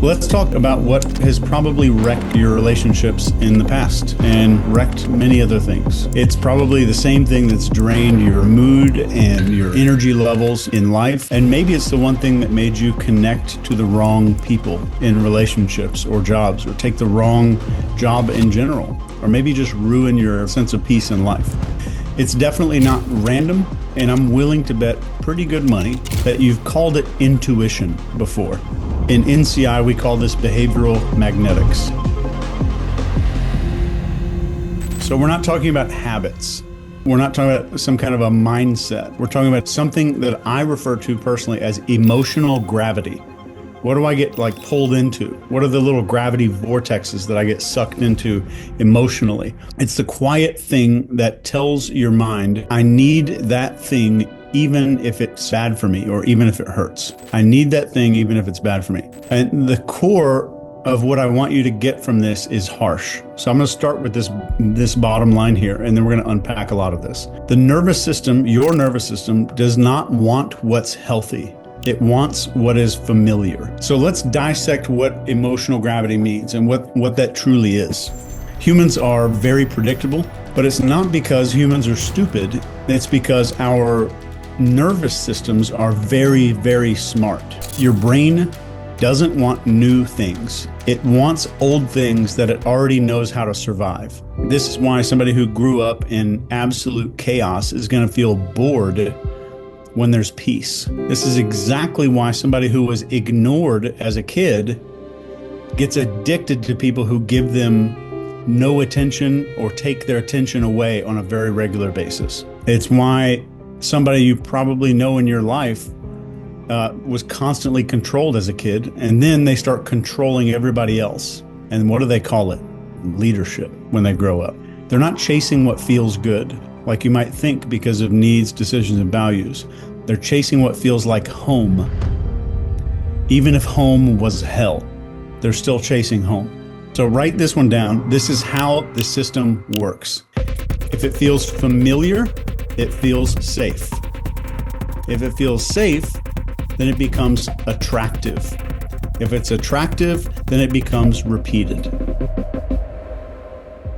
Let's talk about what has probably wrecked your relationships in the past and wrecked many other things. It's probably the same thing that's drained your mood and your energy levels in life. And maybe it's the one thing that made you connect to the wrong people in relationships or jobs, or take the wrong job in general, or maybe just ruin your sense of peace in life. It's definitely not random, and I'm willing to bet pretty good money that you've called it intuition before. In NCI, we call this behavioral magnetics. So we're not talking about habits. We're not talking about some kind of a mindset. We're talking about something that I refer to personally as emotional gravity. What do I get pulled into? What are the little gravity vortexes that I get sucked into emotionally? It's the quiet thing that tells your mind, I need that thing even if it's bad for me, or even if it hurts. I need that thing even if it's bad for me. And the core of what I want you to get from this is harsh. So I'm going to start with this bottom line here, and then we're going to unpack a lot of this. The nervous system, your nervous system, does not want what's healthy. It wants what is familiar. So let's dissect what emotional gravity means and what that truly is. Humans are very predictable, but it's not because humans are stupid. It's because our nervous systems are very, very smart. Your brain doesn't want new things. It wants old things that it already knows how to survive. This is why somebody who grew up in absolute chaos is going to feel bored when there's peace. This is exactly why somebody who was ignored as a kid gets addicted to people who give them no attention or take their attention away on a very regular basis. It's why somebody you probably know in your life was constantly controlled as a kid, and then they start controlling everybody else. And what do they call it? Leadership when they grow up. They're not chasing what feels good, like you might think, because of needs, decisions, and values. They're chasing what feels like home. Even if home was hell, they're still chasing home. So write this one down. This is how the system works. If it feels familiar, it feels safe. If it feels safe, then it becomes attractive. If it's attractive, then it becomes repeated.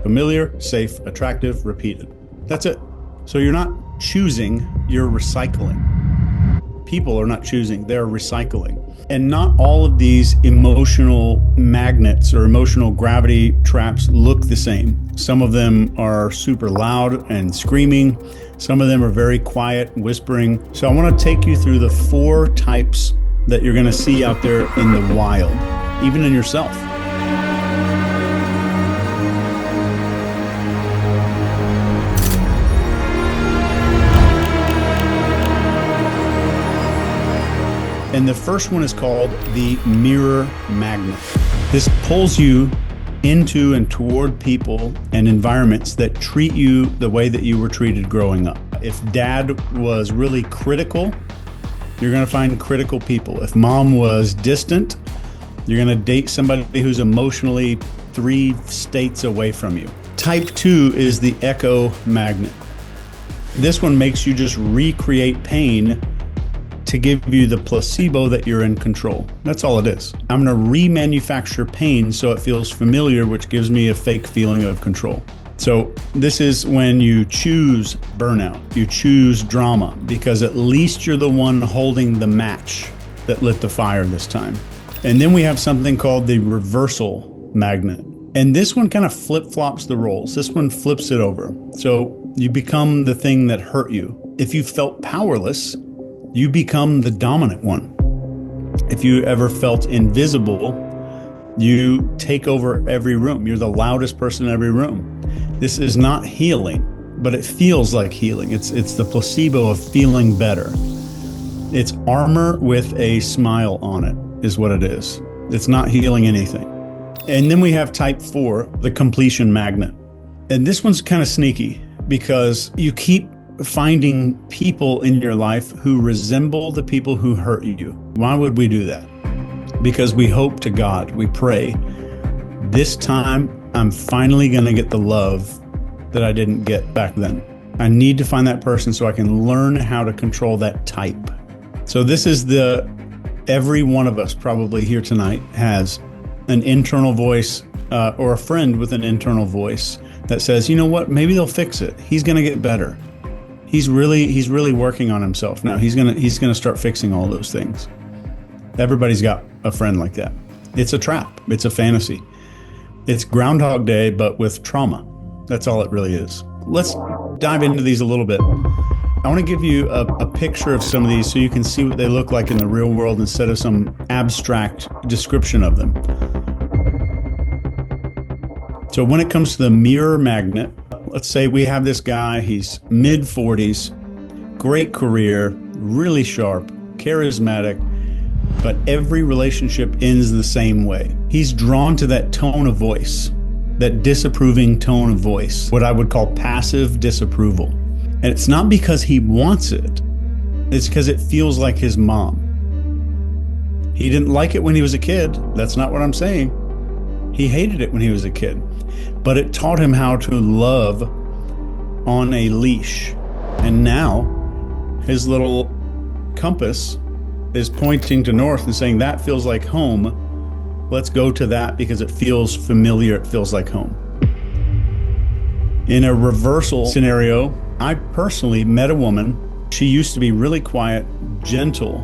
Familiar, safe, attractive, repeated. That's it. So you're not choosing, you're recycling. People are not choosing, they're recycling. And not all of these emotional magnets or emotional gravity traps look the same. Some of them are super loud and screaming. Some of them are very quiet, whispering. So I want to take you through the 4 types that you're going to see out there in the wild, even in yourself. And the first one is called the mirror magnet. This pulls you into and toward people and environments that treat you the way that you were treated growing up. If dad was really critical, you're going to find critical people. If mom was distant, you're going to date somebody who's emotionally 3 states away from you. Type 2 is the echo magnet. This one makes you just recreate pain to give you the placebo that you're in control. That's all it is. I'm going to remanufacture pain so it feels familiar, which gives me a fake feeling of control. So this is when you choose burnout, you choose drama, because at least you're the one holding the match that lit the fire this time. And then we have something called the reversal magnet. And this one kind of flip-flops the roles. This one flips it over. So you become the thing that hurt you. If you felt powerless, you become the dominant one. If you ever felt invisible, you take over every room. You're the loudest person in every room. This is not healing, but it feels like healing. It's the placebo of feeling better. It's armor with a smile on it, is what it is. It's not healing anything. And then we have type 4, the completion magnet. And this one's kind of sneaky because you keep finding people in your life who resemble the people who hurt you. Why would we do that? Because we hope to God, we pray, this time I'm finally going to get the love that I didn't get back then. I need to find that person so I can learn how to control that type. So this is the Every one of us probably here tonight has an internal voice or a friend with an internal voice that says, you know what, maybe they'll fix it. He's going to get better. He's really working on himself now. He's gonna start fixing all those things. Everybody's got a friend like that. It's a trap. It's a fantasy. It's Groundhog Day, but with trauma. That's all it really is. Let's dive into these a little bit. I want to give you a picture of some of these so you can see what they look like in the real world instead of some abstract description of them. So when it comes to the mirror magnet, let's say we have this guy, he's mid-40s, great career, really sharp, charismatic, but every relationship ends the same way. He's drawn to that tone of voice, that disapproving tone of voice, what I would call passive disapproval. And it's not because he wants it, it's because it feels like his mom. He didn't like it when he was a kid. That's not what I'm saying. He hated it when he was a kid, but it taught him how to love on a leash. And now his little compass is pointing to north and saying, that feels like home. Let's go to that because it feels familiar. It feels like home. In a reversal scenario, I personally met a woman. She used to be really quiet, gentle.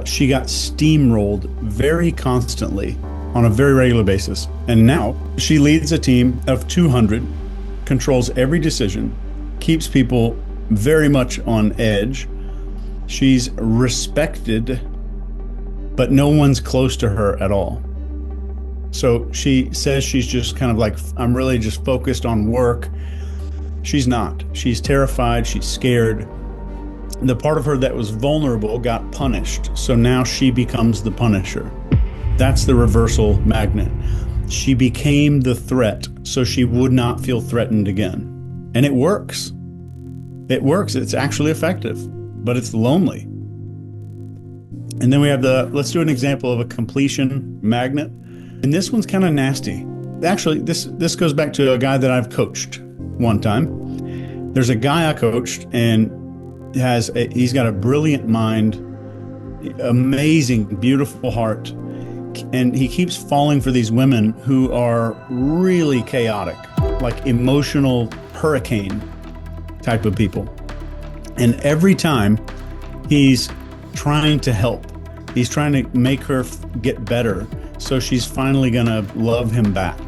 She got steamrolled very constantly on a very regular basis. And now she leads a team of 200, controls every decision, keeps people very much on edge. She's respected, but no one's close to her at all. So she says she's just kind of like, I'm really just focused on work. She's not. She's terrified. She's scared. The part of her that was vulnerable got punished. So now she becomes the punisher. That's the reversal magnet. She became the threat, so she would not feel threatened again. And it works. It works. It's actually effective, but it's lonely. And then we have let's do an example of a completion magnet. And this one's kind of nasty. Actually, this goes back to a guy that I've coached one time. There's a guy I coached, and he's got a brilliant mind, amazing, beautiful heart, and he keeps falling for these women who are really chaotic, like emotional hurricane type of people. And every time he's trying to help, he's trying to make her get better, so she's finally gonna love him back.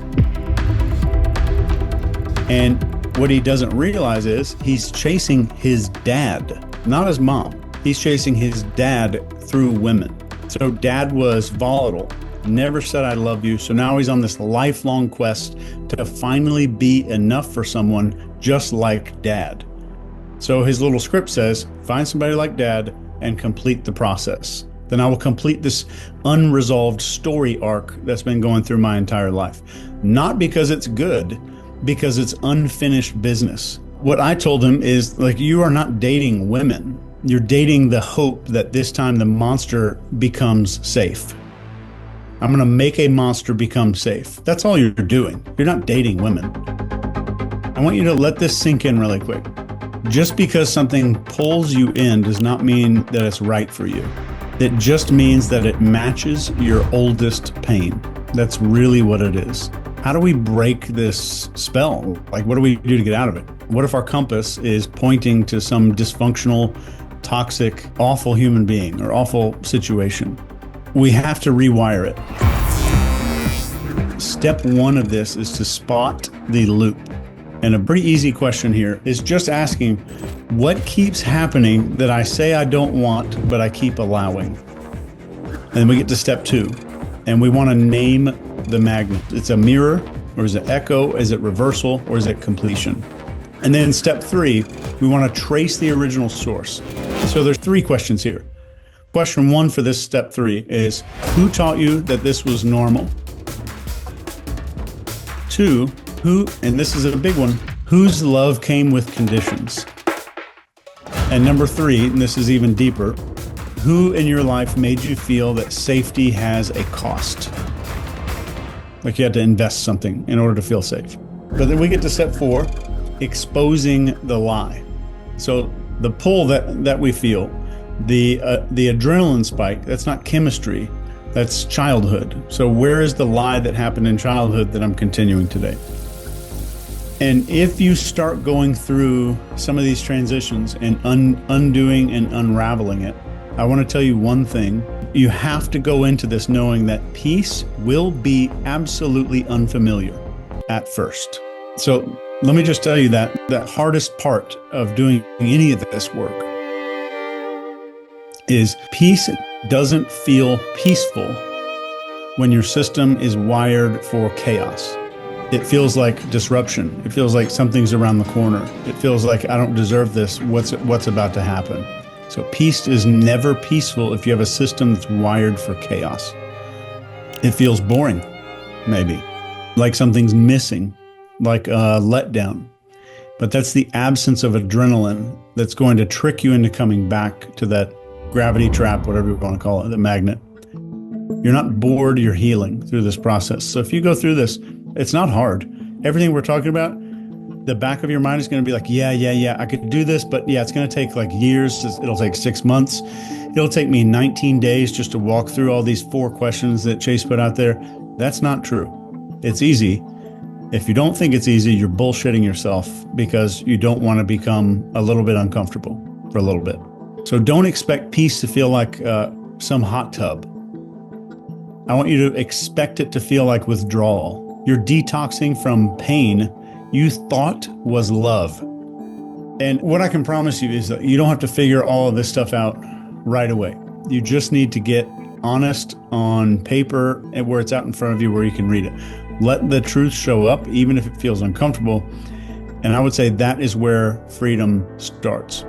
And what he doesn't realize is he's chasing his dad, not his mom. He's chasing his dad through women. So dad was volatile, never said I love you. So now he's on this lifelong quest to finally be enough for someone just like dad. So his little script says, find somebody like dad and complete the process. Then I will complete this unresolved story arc that's been going through my entire life. Not because it's good, because it's unfinished business. What I told him is, like, you are not dating women. You're dating the hope that this time the monster becomes safe. I'm going to make a monster become safe. That's all you're doing. You're not dating women. I want you to let this sink in really quick. Just because something pulls you in does not mean that it's right for you. It just means that it matches your oldest pain. That's really what it is. How do we break this spell? Like, what do we do to get out of it? What if our compass is pointing to some dysfunctional, toxic, awful human being or awful situation? We have to rewire it. Step one of this is to spot the loop. And a pretty easy question here is just asking, what keeps happening that I say I don't want, but I keep allowing? And then we get to step two, and we want to name the magnet. It's a mirror, or is it echo? Is it reversal, or is it completion? And then step three, we want to trace the original source. So there's three questions here. Question one for this step three is, who taught you that this was normal? Two, who, and this is a big one, whose love came with conditions? And number three, and this is even deeper, who in your life made you feel that safety has a cost? Like you had to invest something in order to feel safe. But then we get to step four, exposing the lie. So the pull that we feel The adrenaline spike, that's not chemistry, that's childhood. So where is the lie that happened in childhood that I'm continuing today? And if you start going through some of these transitions and undoing and unraveling it, I want to tell you one thing. You have to go into this knowing that peace will be absolutely unfamiliar at first. So let me just tell you that the hardest part of doing any of this work is peace doesn't feel peaceful when your system is wired for chaos. It feels like disruption. It feels like something's around the corner. It feels like I don't deserve this. What's about to happen? So peace is never peaceful if you have a system that's wired for chaos. It feels boring, maybe, like something's missing, like a letdown. But that's the absence of adrenaline that's going to trick you into coming back to that gravity trap, whatever you want to call it, the magnet. You're not bored, you're healing through this process. So if you go through this, it's not hard. Everything we're talking about, the back of your mind is going to be like, yeah, I could do this, but yeah, it's going to take like years. It'll take 6 months. It'll take me 19 days just to walk through all these 4 questions that Chase put out there. That's not true. It's easy. If you don't think it's easy, you're bullshitting yourself because you don't want to become a little bit uncomfortable for a little bit. So don't expect peace to feel like some hot tub. I want you to expect it to feel like withdrawal. You're detoxing from pain you thought was love. And what I can promise you is that you don't have to figure all of this stuff out right away. You just need to get honest on paper and where it's out in front of you where you can read it. Let the truth show up, even if it feels uncomfortable. And I would say that is where freedom starts.